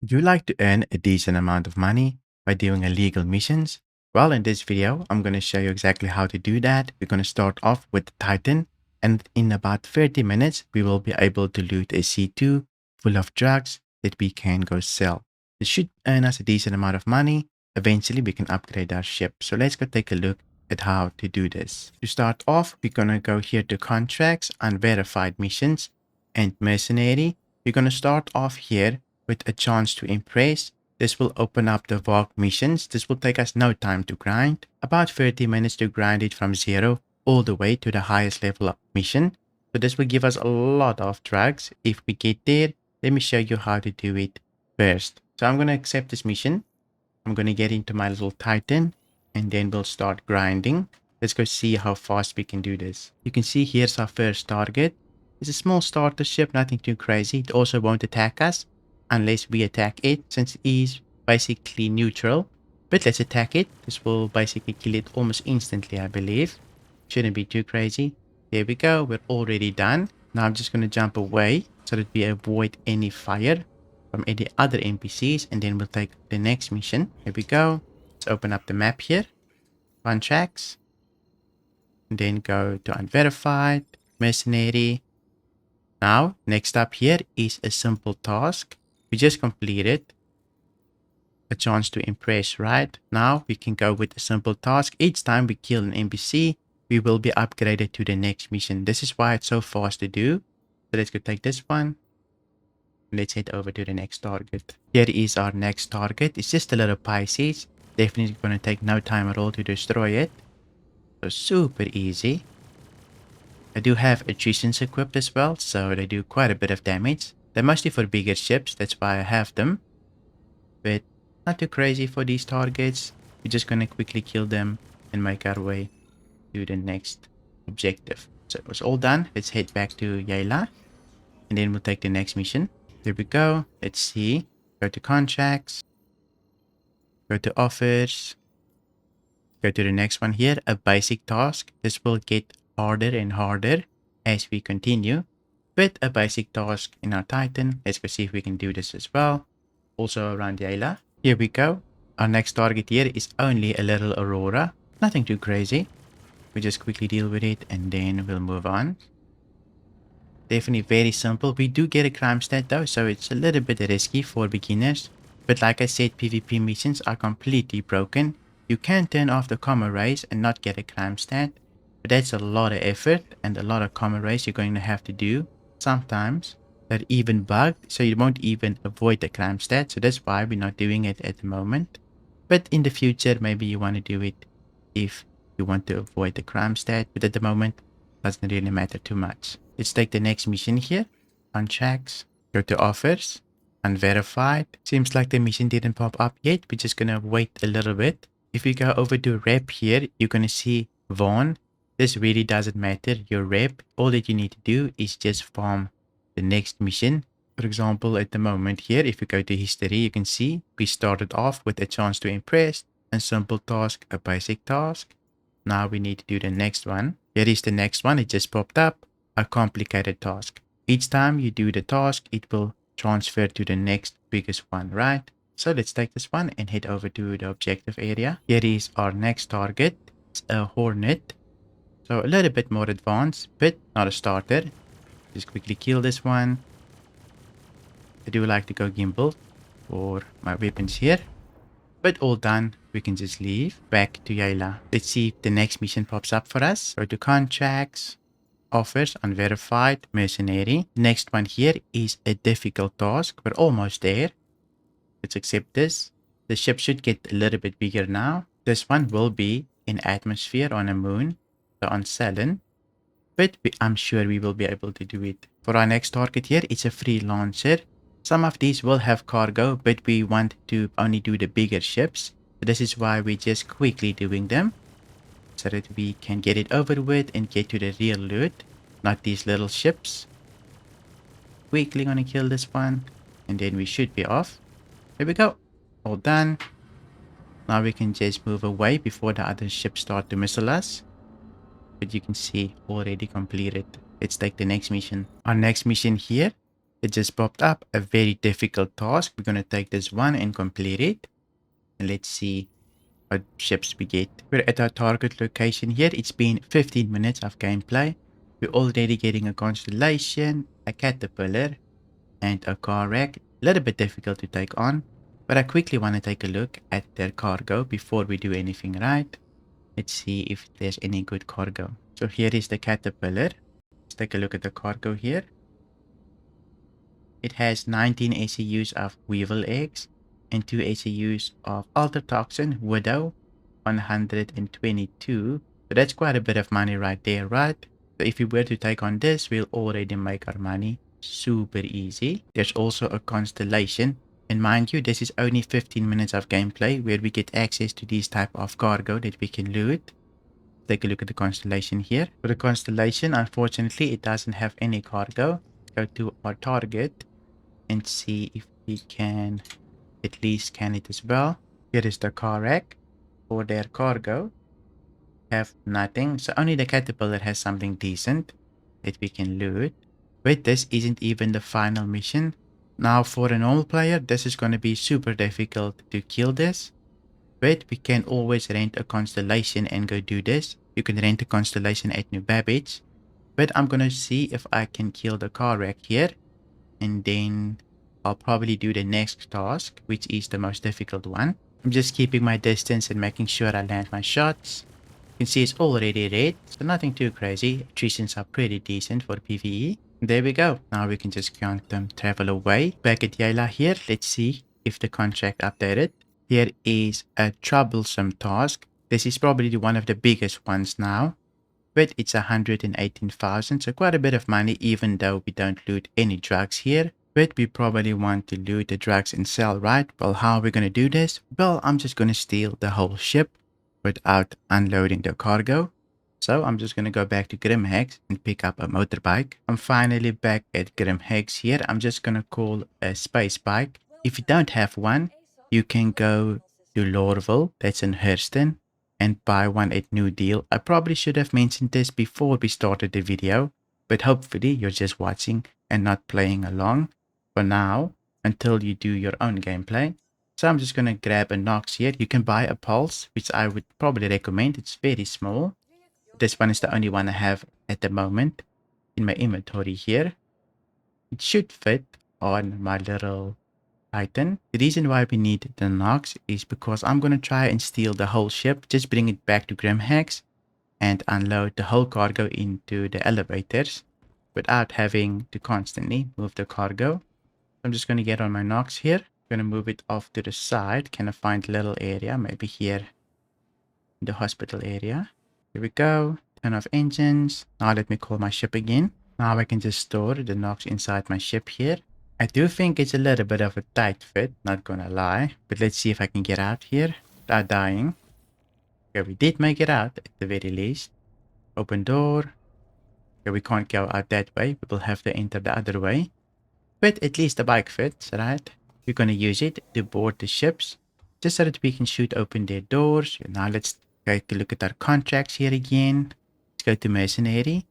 Would you like to earn a decent amount of money by doing illegal missions? Well, in this video, I'm going to show you exactly how to do that. We're going to start off with the Titan, and in about 30 minutes, we will be able to loot a C2 full of drugs that we can go sell. This should earn us a decent amount of money. Eventually, we can upgrade our ship. So let's go take a look at how to do this. To start off, we're going to go here to Contracts, Unverified Missions, and Mercenary. We're going to start off here with a chance to impress. This will open up the Vaughn missions. This will take us no time to grind. About 30 minutes to grind it from 0 all the way to the highest level of mission. So this will give us a lot of drugs. If we get there, let me show you how to do it first. So I'm going to accept this mission. I'm going to get into my little Titan and then we'll start grinding. Let's go see how fast we can do this. You can see here's our first target. It's a small starter ship, nothing too crazy. It also won't attack us unless we attack it, since it is basically neutral. But let's attack it. This will basically kill it almost instantly, I believe. Shouldn't be too crazy. There we go. We're already done. Now I'm just going to jump away so that we avoid any fire from any other NPCs, and then we'll take the next mission. Here we go. Let's open up the map here. Contracts. And then go to Unverified, Mercenary. Now, next up here is a simple task. We just completed a chance to impress, right? Now we can go with a simple task. Each time we kill an NPC, we will be upgraded to the next mission. This is why it's so fast to do. So let's go take this one. Let's head over to the next target. Here is our next target. It's just a little Pisces. Definitely going to take no time at all to destroy it. So super easy. I do have attritions equipped as well, so they do quite a bit of damage. They're mostly for bigger ships, that's why I have them. But not too crazy for these targets. We're just gonna quickly kill them and make our way to the next objective. So it was all done. Let's head back to Yayla. And then we'll take the next mission. There we go. Let's see. Go to Contracts. Go to Offers. Go to the next one here, a basic task. This will get harder and harder as we continue. With a basic task in our Titan. Let's go see if we can do this as well. Also around Yayla. Here we go. Our next target here is only a little Aurora. Nothing too crazy. We just quickly deal with it and then we'll move on. Definitely very simple. We do get a crime stat though, so it's a little bit risky for beginners. But like I said, PvP missions are completely broken. You can turn off the comma rays and not get a crime stat. But that's a lot of effort and a lot of comma rays you're going to have to do. Sometimes they're even bugged, so you won't even avoid the crime stat. So that's why we're not doing it at the moment. But in the future, maybe you want to do it if you want to avoid the crime stat. But at the moment, it doesn't really matter too much. Let's take the next mission here. Contracts. Go to Offers. Unverified. Seems like the mission didn't pop up yet. We're just going to wait a little bit. If you go over to Rep here, you're going to see Vaughn. This really doesn't matter, your rep. All that you need to do is just farm the next mission. For example, at the moment here, if you go to history, you can see we started off with a chance to impress, a simple task, a basic task. Now we need to do the next one. Here is the next one. It just popped up, a complicated task. Each time you do the task, it will transfer to the next biggest one, right? So let's take this one and head over to the objective area. Here is our next target. It's a Hornet. So a little bit more advanced, but not a starter. Just quickly kill this one. I do like to go gimbal for my weapons here. But all done, we can just leave back to Yayla. Let's see if the next mission pops up for us. Go to Contracts, Offers, Unverified, Mercenary. Next one here is a difficult task. We're almost there. Let's accept this. The ship should get a little bit bigger now. This one will be in atmosphere on a moon. On Salon, but I'm sure we will be able to do it. For our next target here, it's a freelancer. Some of these will have cargo, but we want to only do the bigger ships. So this is why we're just quickly doing them so that we can get it over with and get to the real loot, not these little ships. Quickly gonna kill this one and then we should be off. There we go. All done. Now we can just move away before the other ships start to missile us. But you can see already completed. Let's take the next mission. Our next mission here It just popped up a very difficult task. We're going to take this one and complete it. And let's see what ships we get. We're at our target location here. It's been 15 minutes of gameplay. We're already getting a constellation, a caterpillar, and a car wreck. A little bit difficult to take on, but I quickly want to take a look at their cargo before we do anything, right? Let's see if there's any good cargo. So here is the caterpillar. Let's take a look at the cargo here. It has 19 ACUs of weevil eggs and 2 ACUs of ultratoxin widow, 122. So that's quite a bit of money right there, right? So if we were to take on this, we'll already make our money super easy. There's also a constellation. And mind you, this is only 15 minutes of gameplay where we get access to these type of cargo that we can loot. Take a look at the constellation here. For the constellation, unfortunately, it doesn't have any cargo. Go to our target and see if we can at least scan it as well. Here is the car rack. For their cargo, have nothing. So only the caterpillar has something decent that we can loot. But this isn't even the final mission. Now for a normal player, this is going to be super difficult to kill this. But we can always rent a constellation and go do this. You can rent a constellation at New Babbage. But I'm going to see if I can kill the car wreck here. And then I'll probably do the next task, which is the most difficult one. I'm just keeping my distance and making sure I land my shots. You can see it's already red, so nothing too crazy. Attritions are pretty decent for PvE. There we go. Now we can just count them travel away. Back at Yayla here, let's see if the contract updated. Here is a troublesome task. This is probably one of the biggest ones now. But it's 118,000, so quite a bit of money even though we don't loot any drugs here. But we probably want to loot the drugs and sell, right? Well, how are we going to do this? Well, I'm just going to steal the whole ship without unloading the cargo. So I'm just going to go back to Grimhex and pick up a motorbike. I'm finally back at Grimhex here. I'm just going to call a space bike. If you don't have one, you can go to Lorville, that's in Hurston, and buy one at New Deal. I probably should have mentioned this before we started the video, but hopefully you're just watching and not playing along for now until you do your own gameplay. So I'm just going to grab a Nox here. You can buy a Pulse, which I would probably recommend. It's very small. This one is the only one I have at the moment in my inventory here. It should fit on my little Titan. The reason why we need the Nox is because I'm going to try and steal the whole ship. Just bring it back to Grimhex and unload the whole cargo into the elevators without having to constantly move the cargo. I'm just going to get on my Nox here. I'm going to move it off to the side. Can I find a little area? Maybe here in the hospital area. Here we go. Turn off engines. Now let me call my ship again. Now I can just store the Nox inside my ship here. I do think it's a little bit of a tight fit, not gonna lie. But let's see if I can get out here without dying. Okay, we did make it out at the very least. Open door. Okay, we can't go out that way. We will have to enter the other way. But at least the bike fits, right? We're gonna use it to board the ships, just so that we can shoot open their doors. Now let's take a look at our contracts here again. Let's go to Mercenary.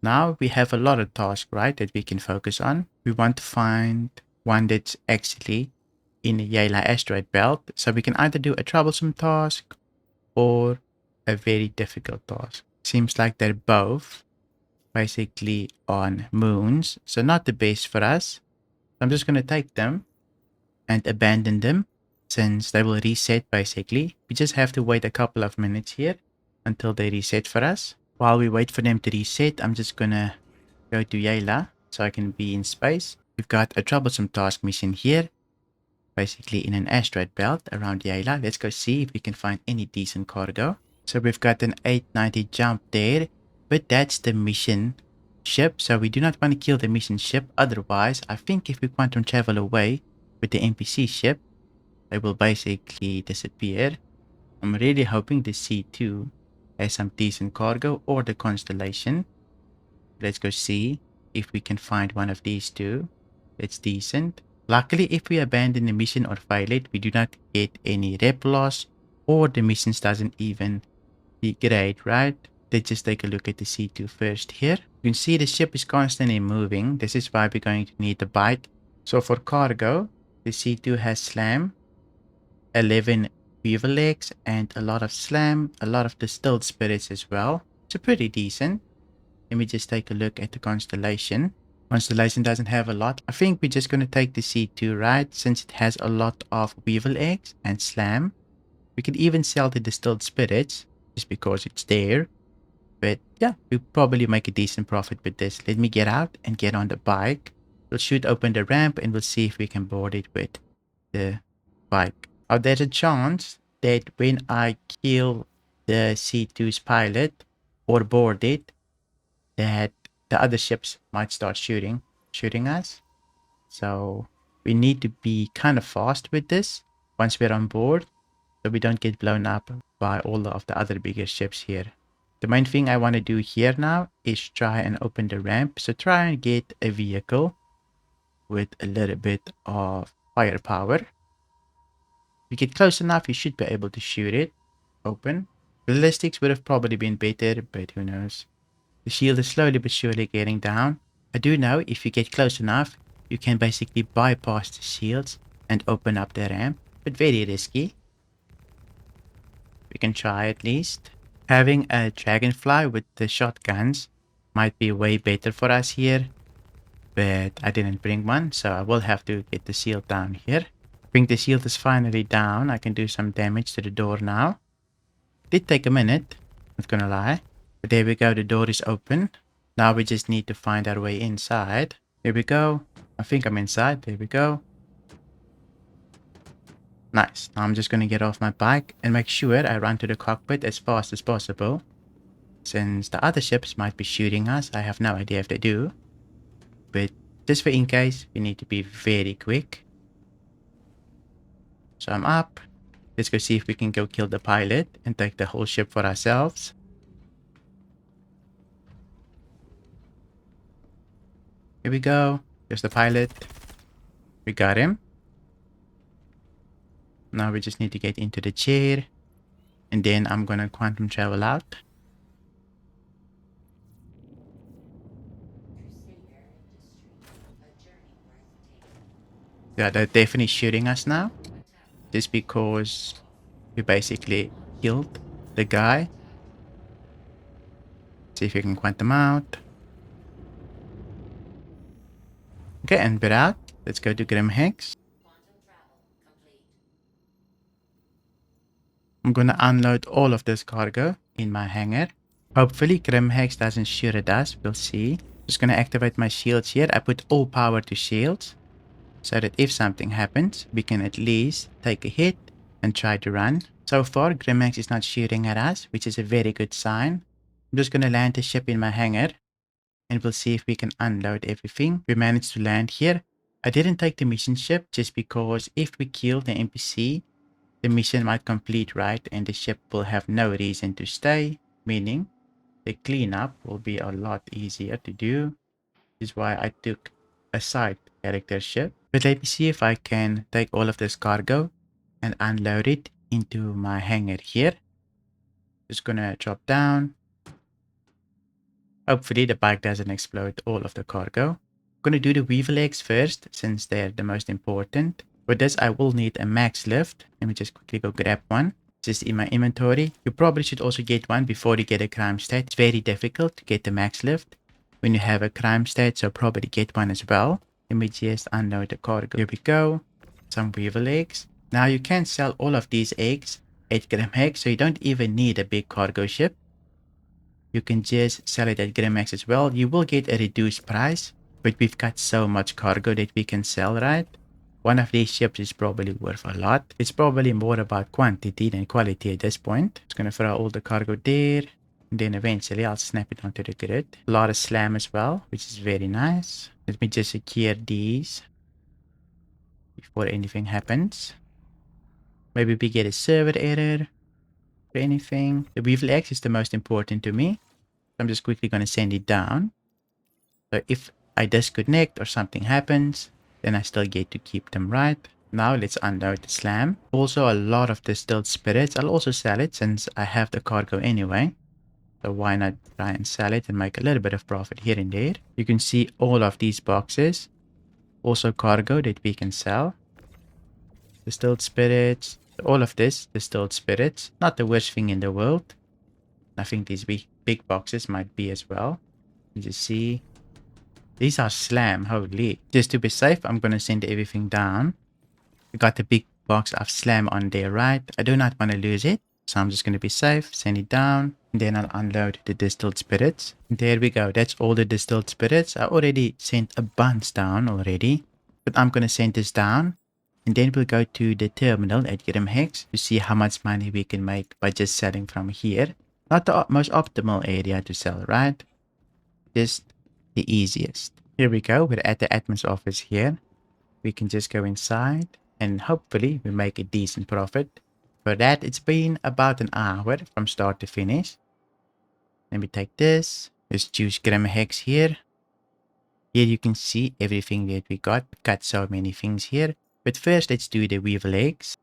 Now we have a lot of tasks, right, that we can focus on. We want to find one that's actually in the Yayla asteroid belt. So we can either do a troublesome task or a very difficult task. Seems like they're both basically on moons. So not the best for us. I'm just going to take them and abandon them since they will reset basically. We just have to wait a couple of minutes here until they reset for us. While we wait for them to reset, I'm just gonna go to Yayla so I can be in space. We've got a troublesome task mission here, basically in an asteroid belt around Yayla. Let's go see if we can find any decent cargo. So we've got an 890 jump there, but that's the mission ship. So we do not want to kill the mission ship. Otherwise, I think if we quantum travel away with the NPC ship, they will basically disappear. I'm really hoping the C2 has some decent cargo or the constellation. Let's go see if we can find one of these two that's decent. Luckily, if we abandon the mission or fail it, we do not get any rep loss or the missions doesn't even degrade, right? Let's just take a look at the C2 first here. You can see the ship is constantly moving. This is why we're going to need the bike. So for cargo, the C2 has slam, 11 weaver legs, and a lot of slam, a lot of distilled spirits as well. So pretty decent. Let me just take a look at the constellation. Constellation doesn't have a lot. I think we're just going to take the C2, right? Since it has a lot of weevil eggs and slam. We can even sell the distilled spirits just because it's there. But yeah, we'll probably make a decent profit with this. Let me get out and get on the bike. We'll shoot open the ramp and we'll see if we can board it with the bike. Oh, there's a chance that when I kill the C2's pilot or board it, that the other ships might start shooting us. So we need to be kind of fast with this once we're on board, so we don't get blown up by all of the other bigger ships here. The main thing I want to do here now is try and open the ramp. So try and get a vehicle with a little bit of firepower. If you get close enough, you should be able to shoot it open. Ballistics would have probably been better, but who knows. The shield is slowly but surely getting down. I do know if you get close enough, you can basically bypass the shields and open up the ramp, but very risky. We can try at least. Having a dragonfly with the shotguns might be way better for us here, but I didn't bring one, so I will have to get the shield down here. I think the shield is finally down. I can do some damage to the door now. Did take a minute, not gonna lie. But there we go, the door is open. Now we just need to find our way inside. Here we go. I think I'm inside. There we go. Nice. Now I'm just going to get off my bike and make sure I run to the cockpit as fast as possible. Since the other ships might be shooting us, I have no idea if they do. But just for in case, we need to be very quick. So I'm up. Let's go see if we can go kill the pilot and take the whole ship for ourselves. Here we go. There's the pilot. We got him. Now we just need to get into the chair. And then I'm gonna quantum travel out. Yeah, they're definitely shooting us now. Just because we basically killed the guy. See if we can quantum out. Okay, and we're out. Let's go to Grim Hex. I'm gonna unload all of this cargo in my hangar. Hopefully Grim Hex doesn't shoot at us. We'll see. Just gonna activate my shields here. I put all power to shields, so that if something happens, we can at least take a hit and try to run. So far, Grim Hex is not shooting at us, which is a very good sign. I'm just gonna land the ship in my hangar, and we'll see if we can unload everything. We managed to land here. I didn't take the mission ship just because if we kill the NPC, the mission might complete, right? And the ship will have no reason to stay, meaning the cleanup will be a lot easier to do. This is why I took a side character ship. But let me see if I can take all of this cargo and unload it into my hangar here. Just gonna drop down. Hopefully the bike doesn't explode all of the cargo. I'm gonna do the weaver legs first since they're the most important. For this, I will need a max lift. Let me just quickly go grab one. Just in my inventory. You probably should also get one before you get a crime stat. It's very difficult to get the max lift when you have a crime stat, so probably get one as well. Let me just unload the cargo. Here we go. Some weaver eggs. Now you can sell all of these eggs at Grim Hex, so you don't even need a big cargo ship. You can just sell it at Grim Hex as well. You will get a reduced price, but we've got so much cargo that we can sell, right? One of these ships is probably worth a lot. It's probably more about quantity than quality at this point. Just gonna throw all the cargo there. And then eventually I'll snap it onto the grid. A lot of slam as well, which is very nice. Let me just secure these before anything happens. Maybe we get a server error or anything. The weevil X is the most important to me. I'm just quickly gonna send it down. So if I disconnect or something happens, then I still get to keep them, right? Now let's unload the slam. Also a lot of distilled spirits. I'll also sell it since I have the cargo anyway. So why not try and sell it and make a little bit of profit here and there. You can see all of these boxes. Also cargo that we can sell. Distilled spirits. All of this, distilled spirits. Not the worst thing in the world. I think these big boxes might be as well. You just see. These are slam, holy. Just to be safe, I'm going to send everything down. We got the big box of slam on there, right? I do not want to lose it. So I'm just going to be safe, send it down. And then I'll unload the distilled spirits. And there we go. That's all the distilled spirits. I already sent a bunch down already. But I'm going to send this down. And then we'll go to the terminal at Hex to see how much money we can make by just selling from here. Not the most optimal area to sell, right? Just the easiest. Here we go. We're at the admin's office here. We can just go inside and hopefully we make a decent profit. For that, it's been about an hour from start to finish. Let me take this. Let's choose Hex here. Here you can see everything that we got. We got so many things here. But first, let's do the weave legs.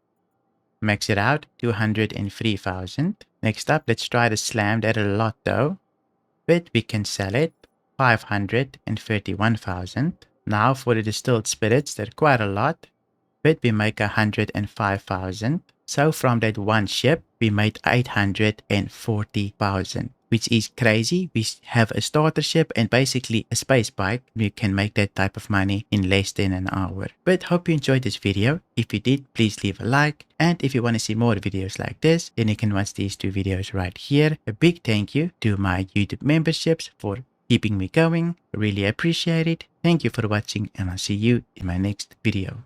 Max it out, 203,000. Next up, let's try the slam. That's a lot though. But we can sell it, 531,000. Now for the distilled spirits, they're quite a lot. But we make 105,000. So from that one ship, we made 840,000. Which is crazy. We have a starter ship and basically a space bike. We can make that type of money in less than an hour. But hope you enjoyed this video. If you did, please leave a like. And if you want to see more videos like this, then you can watch these two videos right here. A big thank you to my YouTube memberships for keeping me going. Really appreciate it. Thank you for watching and I'll see you in my next video.